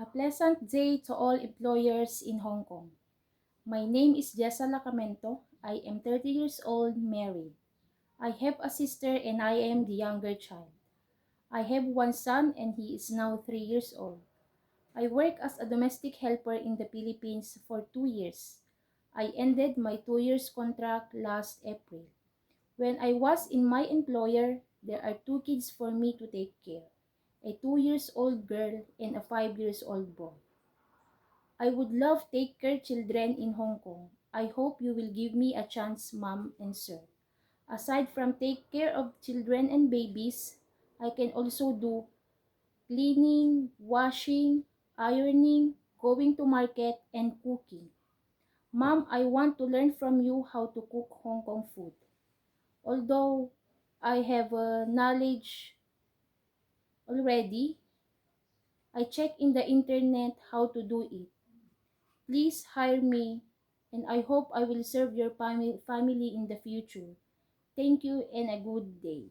A pleasant day to all employers in Hong Kong. My name is Jessa Lacamento. I am 30 years old, married. I have a sister and I am the younger child. I have one son and he is now 3 years old. I work as a domestic helper in the Philippines for 2 years. I ended my 2 years contract last April. When I was in my employer, there are 2 kids for me to take care. A 2 years old girl and a 5 years old boy. I would love take care children in Hong Kong. I hope you will give me a chance, mom and sir. Aside from take care of children and babies, I can also do cleaning, washing, ironing, going to market, and cooking. Mom, I want to learn from you how to cook Hong Kong food. Although I have knowledge already, I check in the internet how to do it. Please hire me and I hope I will serve your family in the future. Thank you and a good day.